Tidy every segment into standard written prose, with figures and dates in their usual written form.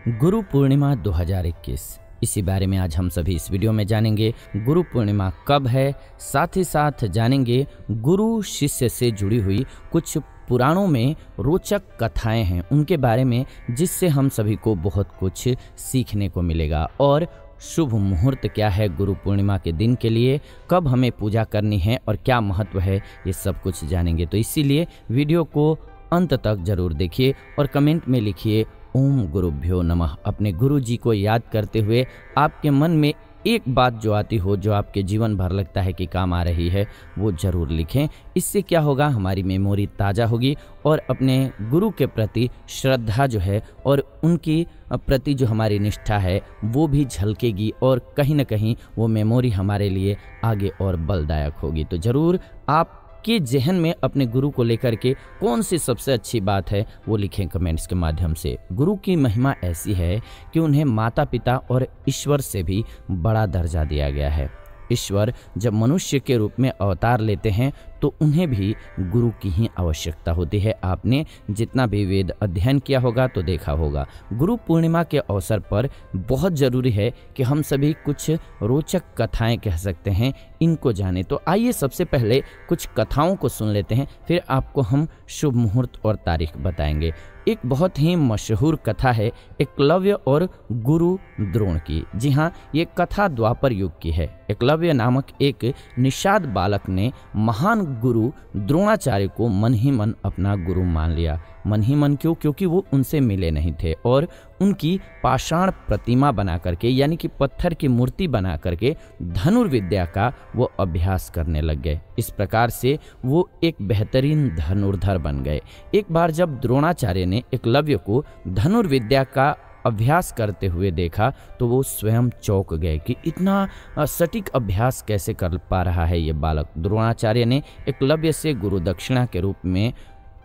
गुरु पूर्णिमा 2021 इसी बारे में आज हम सभी इस वीडियो में जानेंगे। गुरु पूर्णिमा कब है, साथ ही साथ जानेंगे गुरु शिष्य से जुड़ी हुई कुछ पुराणों में रोचक कथाएं हैं उनके बारे में, जिससे हम सभी को बहुत कुछ सीखने को मिलेगा। और शुभ मुहूर्त क्या है गुरु पूर्णिमा के दिन के लिए, कब हमें पूजा करनी है और क्या महत्व है, ये सब कुछ जानेंगे। तो इसीलिए वीडियो को अंत तक जरूर देखिए और कमेंट में लिखिए ओम गुरुभ्यो नमः। अपने गुरु जी को याद करते हुए आपके मन में एक बात जो आती हो, जो आपके जीवन भर लगता है कि काम आ रही है, वो ज़रूर लिखें। इससे क्या होगा, हमारी मेमोरी ताज़ा होगी और अपने गुरु के प्रति श्रद्धा जो है और उनकी प्रति जो हमारी निष्ठा है वो भी झलकेगी और कहीं ना कहीं वो मेमोरी हमारे लिए आगे और बलदायक होगी। तो ज़रूर आप के जहन में अपने गुरु को लेकर के कौन सी सबसे अच्छी बात है वो लिखें कमेंट्स के माध्यम से। गुरु की महिमा ऐसी है कि उन्हें माता पिता और ईश्वर से भी बड़ा दर्जा दिया गया है। ईश्वर जब मनुष्य के रूप में अवतार लेते हैं तो उन्हें भी गुरु की ही आवश्यकता होती है। आपने जितना भी वेद अध्ययन किया होगा तो देखा होगा। गुरु पूर्णिमा के अवसर पर बहुत ज़रूरी है कि हम सभी कुछ रोचक कथाएं कह सकते हैं, इनको जाने। तो आइए सबसे पहले कुछ कथाओं को सुन लेते हैं, फिर आपको हम शुभ मुहूर्त और तारीख बताएंगे। एक बहुत ही मशहूर कथा है एकलव्य और गुरु द्रोण की। जी हाँ, ये कथा द्वापर युग की है। एकलव्य नामक एक निषाद बालक ने महान गुरु द्रोणाचार्य को मन ही मन अपना गुरु मान लिया। मन ही मन क्यों? क्योंकि वो उनसे मिले नहीं थे और उनकी पाषाण प्रतिमा बना करके, यानी कि पत्थर की मूर्ति बना करके धनुर्विद्या का वो अभ्यास करने लग गए। इस प्रकार से वो एक बेहतरीन धनुर्धर बन गए। एक बार जब द्रोणाचार्य ने एकलव्य को धनुर्विद्या का अभ्यास करते हुए देखा तो वो स्वयं चौंक गए कि इतना सटीक अभ्यास कैसे कर पा रहा है ये बालक। द्रोणाचार्य ने एकलव्य से गुरु दक्षिणा के रूप में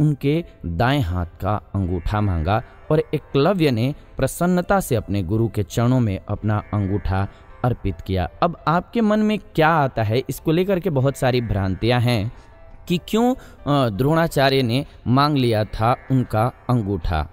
उनके दाएं हाथ का अंगूठा मांगा और एकलव्य ने प्रसन्नता से अपने गुरु के चरणों में अपना अंगूठा अर्पित किया। अब आपके मन में क्या आता है, इसको लेकर के बहुत सारी भ्रांतियां हैं कि क्यों द्रोणाचार्य ने मांग लिया था उनका अंगूठा।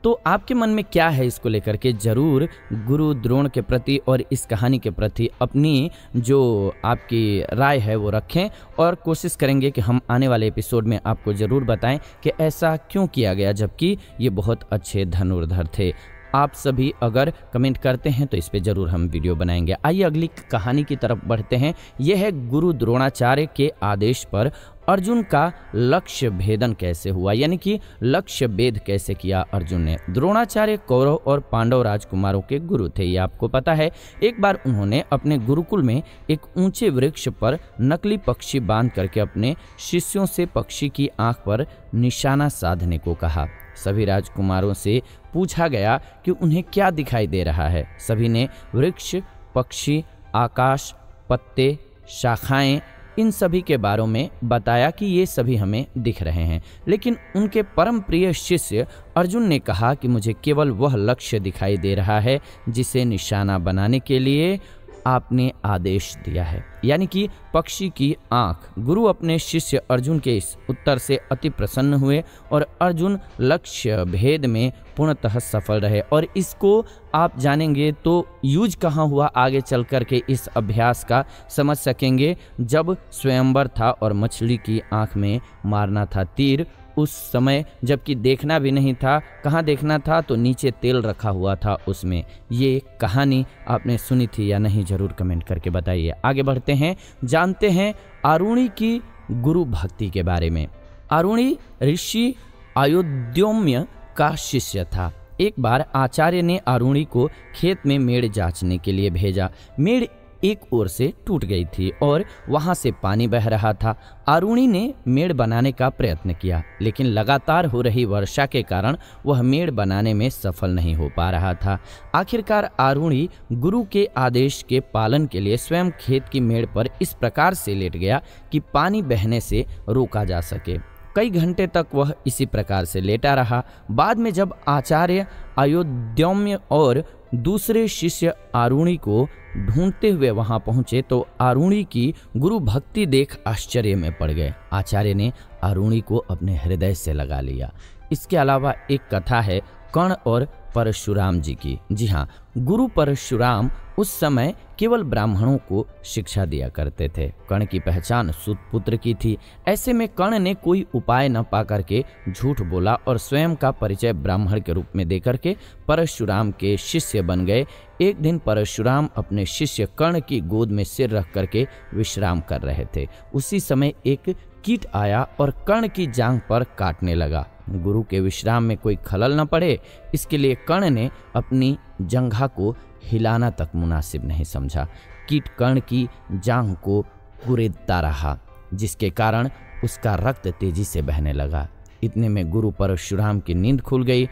तो आपके मन में क्या है इसको लेकर के, ज़रूर गुरु द्रोण के प्रति और इस कहानी के प्रति अपनी जो आपकी राय है वो रखें और कोशिश करेंगे कि हम आने वाले एपिसोड में आपको ज़रूर बताएं कि ऐसा क्यों किया गया, जबकि ये बहुत अच्छे धनुर्धर थे। आप सभी अगर कमेंट करते हैं तो इस पे ज़रूर हम वीडियो बनाएंगे। आइए अगली कहानी की तरफ बढ़ते हैं। यह है गुरु द्रोणाचार्य के आदेश पर अर्जुन का लक्ष्य भेदन कैसे हुआ, यानी कि लक्ष्य भेद कैसे किया अर्जुन ने। द्रोणाचार्य कौरव और पांडव राजकुमारों के गुरु थे, ये आपको पता है। एक बार उन्होंने अपने गुरुकुल में एक ऊंचे वृक्ष पर नकली पक्षी बांध करके अपने शिष्यों से पक्षी की आंख पर निशाना साधने को कहा। सभी राजकुमारों से पूछा गया कि उन्हें क्या दिखाई दे रहा है। सभी ने वृक्ष, पक्षी, आकाश, पत्ते, शाखाएं, इन सभी के बारे में बताया कि ये सभी हमें दिख रहे हैं। लेकिन उनके परम प्रिय शिष्य अर्जुन ने कहा कि मुझे केवल वह लक्ष्य दिखाई दे रहा है जिसे निशाना बनाने के लिए आपने आदेश दिया है, यानी कि पक्षी की आंख। गुरु अपने शिष्य अर्जुन के इस उत्तर से अति प्रसन्न हुए और अर्जुन लक्ष्य भेद में पूर्णतः सफल रहे। और इसको आप जानेंगे तो यूज कहाँ हुआ, आगे चल कर के इस अभ्यास का समझ सकेंगे। जब स्वयंवर था और मछली की आंख में मारना था तीर, उस समय जबकि देखना भी नहीं था, कहाँ देखना था तो नीचे तेल रखा हुआ था उसमें। ये कहानी आपने सुनी थी या नहीं, जरूर कमेंट करके बताइए। आगे बढ़ते हैं, जानते हैं आरुणि की गुरु भक्ति के बारे में। आरुणि ऋषि आयुध्योम्य का शिष्य था। एक बार आचार्य ने आरुणि को खेत में मेड़ जांचने के लिए भेजा। मेड़ एक ओर से टूट गई थी और वहां से पानी बह रहा था। आरुणि ने मेड़ बनाने का प्रयत्न किया, लेकिन लगातार हो रही वर्षा के कारण वह मेड़ बनाने में सफल नहीं हो पा रहा था। आखिरकार आरुणि गुरु के आदेश के पालन के लिए स्वयं खेत की मेड़ पर इस प्रकार से लेट गया कि पानी बहने से रोका जा सके। कई घंटे तक वह इसी प्रकार से लेटा रहा। बाद में जब आचार्य आयुध्योम्य और दूसरे शिष्य आरुणि को ढूंढते हुए वहां पहुंचे तो आरुणि की गुरु भक्ति देख आश्चर्य में पड़ गए। आचार्य ने आरुणि को अपने हृदय से लगा लिया। इसके अलावा एक कथा है कर्ण और परशुराम जी की। जी हाँ, गुरु परशुराम उस समय केवल ब्राह्मणों को शिक्षा दिया करते थे। कर्ण की पहचान सूत पुत्र की थी। ऐसे में कर्ण ने कोई उपाय न पा करके झूठ बोला और स्वयं का परिचय ब्राह्मण के रूप में देकर के परशुराम के शिष्य बन गए। एक दिन परशुराम अपने शिष्य कर्ण की गोद में सिर रख करके विश्राम कर रहे थे। उसी समय एक कीट आया और कर्ण की जांघ पर काटने लगा। गुरु के विश्राम में कोई खलल न पड़े, इसके लिए कर्ण ने अपनी जंघा को हिलाना तक मुनासिब नहीं समझा। कीट कर्ण की जांघ को कुरेदता रहा, जिसके कारण उसका रक्त तेजी से बहने लगा। इतने में गुरु परशुराम की नींद खुल गई।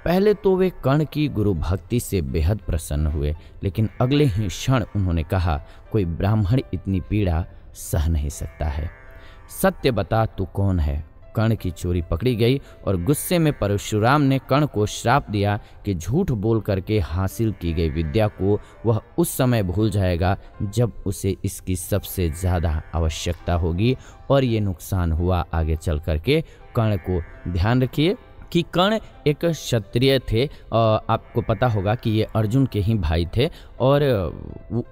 पहले तो वे कर्ण की गुरु भक्ति से बेहद प्रसन्न हुए, लेकिन अगले ही क्षण उन्होंने कहा, कोई ब्राह्मण इतनी पीड़ा सह नहीं सकता है। सत्य बता, तू कौन है? कर्ण की चोरी पकड़ी गई और गुस्से में परशुराम ने कर्ण को श्राप दिया कि झूठ बोल करके हासिल की गई विद्या को वह उस समय भूल जाएगा जब उसे इसकी सबसे ज़्यादा आवश्यकता होगी। और ये नुकसान हुआ आगे चल करके कर्ण को। ध्यान रखिए कि कर्ण एक क्षत्रिय थे। आपको पता होगा कि ये अर्जुन के ही भाई थे और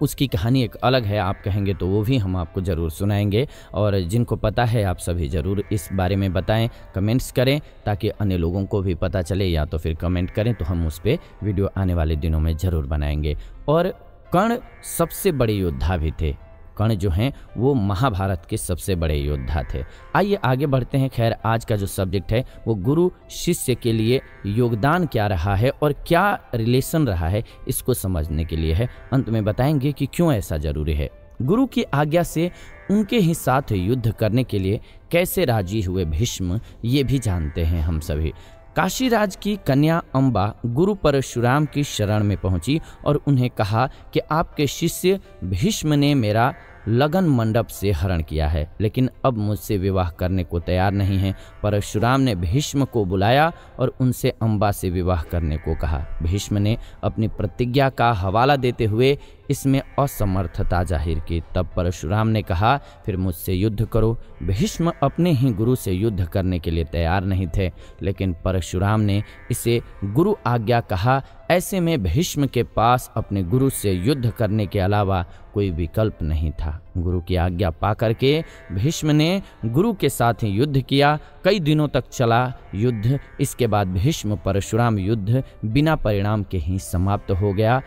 उसकी कहानी एक अलग है। आप कहेंगे तो वो भी हम आपको ज़रूर सुनाएंगे, और जिनको पता है आप सभी ज़रूर इस बारे में बताएं, कमेंट्स करें ताकि अन्य लोगों को भी पता चले, या तो फिर कमेंट करें तो हम उस पर वीडियो आने वाले दिनों में ज़रूर बनाएंगे। और कर्ण सबसे बड़े योद्धा भी थे। कर्ण जो हैं वो महाभारत के सबसे बड़े योद्धा थे। आइए आगे बढ़ते हैं। खैर, आज का जो सब्जेक्ट है वो गुरु शिष्य के लिए योगदान क्या रहा है और क्या रिलेशन रहा है, इसको समझने के लिए है। अंत में बताएंगे कि क्यों ऐसा जरूरी है। गुरु की आज्ञा से उनके ही साथ युद्ध करने के लिए कैसे राजी हुए भीष्म, ये भी जानते हैं हम सभी। काशीराज की कन्या अंबा गुरु परशुराम की शरण में पहुंची और उन्हें कहा कि आपके शिष्य भीष्म ने मेरा लगन मंडप से हरण किया है, लेकिन अब मुझसे विवाह करने को तैयार नहीं है। परशुराम ने भीष्म को बुलाया और उनसे अंबा से विवाह करने को कहा। भीष्म ने अपनी प्रतिज्ञा का हवाला देते हुए इसमें असमर्थता जाहिर की। तब परशुराम ने कहा, फिर मुझसे युद्ध करो। भीष्म अपने ही गुरु से युद्ध करने के लिए तैयार नहीं थे, लेकिन परशुराम ने इसे गुरु आज्ञा कहा। ऐसे में भीष्म के पास अपने गुरु से युद्ध करने के अलावा कोई विकल्प नहीं था। गुरु की आज्ञा पा करके भीष्म ने गुरु के साथ ही युद्ध किया। कई दिनों तक चला युद्ध। इसके बाद भीष्म परशुराम युद्ध बिना परिणाम के ही समाप्त हो गया।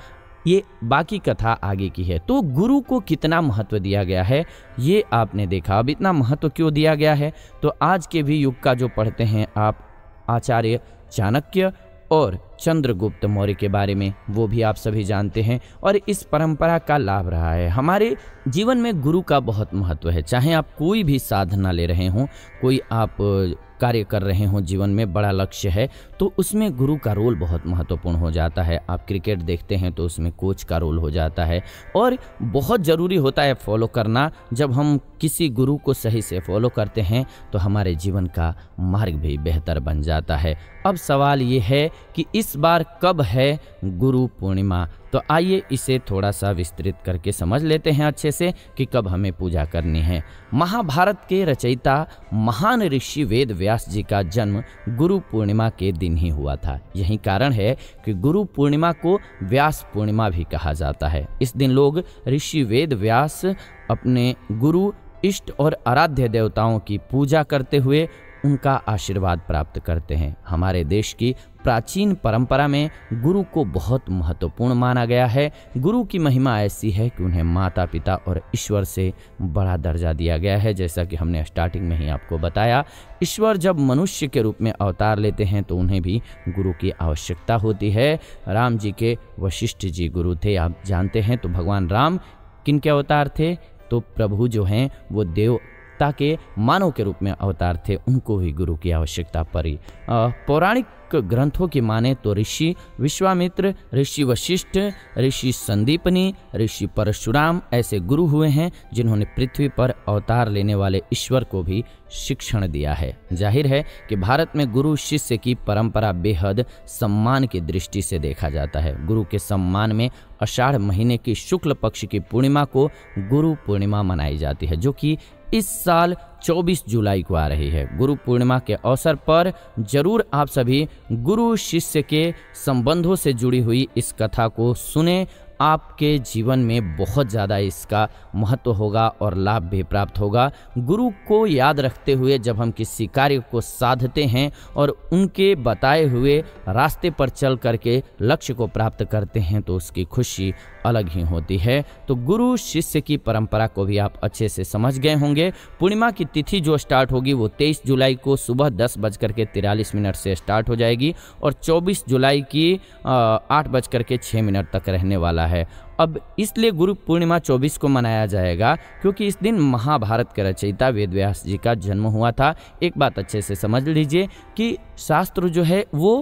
ये बाकी कथा आगे की है। तो गुरु को कितना महत्व दिया गया है ये आपने देखा। अब इतना महत्व क्यों दिया गया है, तो आज के भी युग का जो पढ़ते हैं आप, आचार्य चाणक्य और चंद्रगुप्त मौर्य के बारे में, वो भी आप सभी जानते हैं। और इस परंपरा का लाभ रहा है। हमारे जीवन में गुरु का बहुत महत्व है। चाहे आप कोई भी साधना ले रहे हों, कोई आप कार्य कर रहे हों, जीवन में बड़ा लक्ष्य है, तो उसमें गुरु का रोल बहुत महत्वपूर्ण हो जाता है। आप क्रिकेट देखते हैं तो उसमें कोच का रोल हो जाता है, और बहुत ज़रूरी होता है फॉलो करना। जब हम किसी गुरु को सही से फॉलो करते हैं तो हमारे जीवन का मार्ग भी बेहतर बन जाता है। अब सवाल ये है कि इस बार कब है गुरु पूर्णिमा, तो आइए इसे थोड़ा सा विस्तृत करके समझ लेते हैं अच्छे से कि कब हमें पूजा करनी है। महाभारत के रचयिता महान ऋषि वेद व्यास जी का जन्म गुरु पूर्णिमा के दिन ही हुआ था। यही कारण है कि गुरु पूर्णिमा को व्यास पूर्णिमा भी कहा जाता है। इस दिन लोग ऋषि वेद व्यास अपने गुरु, इष्ट और आराध्य देवताओं की पूजा करते हुए उनका आशीर्वाद प्राप्त करते हैं। हमारे देश की प्राचीन परंपरा में गुरु को बहुत महत्वपूर्ण माना गया है। गुरु की महिमा ऐसी है कि उन्हें माता पिता और ईश्वर से बड़ा दर्जा दिया गया है। जैसा कि हमने स्टार्टिंग में ही आपको बताया, ईश्वर जब मनुष्य के रूप में अवतार लेते हैं तो उन्हें भी गुरु की आवश्यकता होती है। राम जी के वशिष्ठ जी गुरु थे, आप जानते हैं। तो भगवान राम किनके अवतार थे, तो प्रभु जो हैं वो देवता के मानव के रूप में अवतार थे, उनको भी गुरु की आवश्यकता पड़ी। पौराणिक ग्रंथों की माने तो ऋषि विश्वामित्र, ऋषि वशिष्ठ, ऋषि संदीपनी, ऋषि परशुराम ऐसे गुरु हुए हैं जिन्होंने पृथ्वी पर अवतार लेने वाले ईश्वर को भी शिक्षण दिया है। जाहिर है कि भारत में गुरु शिष्य की परंपरा बेहद सम्मान की दृष्टि से देखा जाता है। गुरु के सम्मान में आषाढ़ महीने की शुक्ल पक्ष की पूर्णिमा को गुरु पूर्णिमा मनाई जाती है, जो कि इस साल 24 जुलाई को आ रही है। गुरु पूर्णिमा के अवसर पर जरूर आप सभी गुरु शिष्य के संबंधों से जुड़ी हुई इस कथा को सुने। आपके जीवन में बहुत ज़्यादा इसका महत्व होगा और लाभ भी प्राप्त होगा। गुरु को याद रखते हुए जब हम किसी कार्य को साधते हैं और उनके बताए हुए रास्ते पर चल करके लक्ष्य को प्राप्त करते हैं तो उसकी खुशी अलग ही होती है। तो गुरु शिष्य की परंपरा को भी आप अच्छे से समझ गए होंगे। पूर्णिमा की तिथि जो स्टार्ट होगी वो 23 जुलाई को सुबह 10:43 से स्टार्ट हो जाएगी और 24 जुलाई की 8:06 तक रहने वाला है। अब इसलिए गुरु पूर्णिमा 24 को मनाया जाएगा क्योंकि इस दिन महाभारत के रचयिता वेदव्यास जी का जन्म हुआ था। एक बात अच्छे से समझ लीजिए कि शास्त्र जो है वो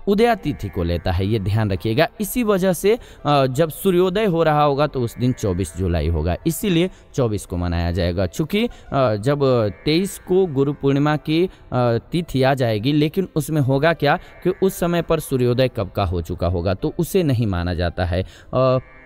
उदया तिथि को लेता है, ये ध्यान रखिएगा। इसी वजह से जब सूर्योदय हो रहा होगा तो उस दिन 24 जुलाई होगा, इसीलिए 24 को मनाया जाएगा। चूँकि जब 23 को गुरु पूर्णिमा की तिथि आ जाएगी, लेकिन उसमें होगा क्या कि उस समय पर सूर्योदय कब का हो चुका होगा तो उसे नहीं माना जाता है।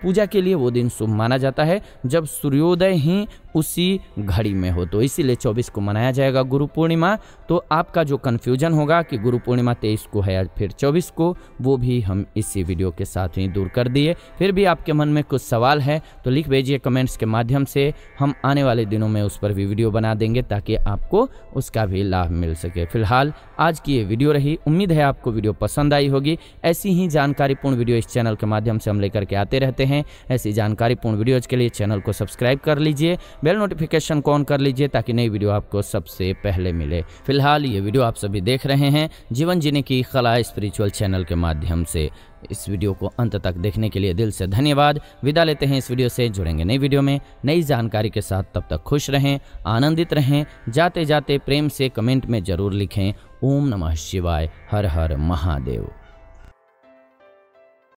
पूजा के लिए वो दिन शुभ माना जाता है जब सूर्योदय ही उसी घड़ी में हो, तो इसीलिए 24 को मनाया जाएगा गुरु पूर्णिमा। तो आपका जो कन्फ्यूजन होगा कि गुरु पूर्णिमा 23 को है या फिर 24 को, वो भी हम इसी वीडियो के साथ ही दूर कर दिए। फिर भी आपके मन में कुछ सवाल है तो लिख भेजिए कमेंट्स के माध्यम से, हम आने वाले दिनों में उस पर भी वीडियो बना देंगे ताकि आपको उसका भी लाभ मिल सके। फिलहाल आज की ये वीडियो रही, उम्मीद है आपको वीडियो पसंद आई होगी। ऐसी ही जानकारीपूर्ण वीडियो इस चैनल के माध्यम से हम लेकर के आते रहते हैं। ऐसी जानकारीपूर्ण वीडियोज के लिए चैनल को सब्सक्राइब कर लीजिए, बेल नोटिफिकेशन को ऑन कर लीजिए ताकि नई वीडियो आपको सबसे पहले मिले। फिलहाल ये वीडियो आप सभी देख रहे हैं जीवन जीने की कला स्पिरिचुअल चैनल के माध्यम से। इस वीडियो को अंत तक देखने के लिए दिल से धन्यवाद। विदा लेते हैं इस वीडियो से, जुड़ेंगे नई वीडियो में नई जानकारी के साथ। तब तक खुश रहें, आनंदित रहें। जाते जाते प्रेम से कमेंट में जरूर लिखें ओम नमः शिवाय, हर हर महादेव।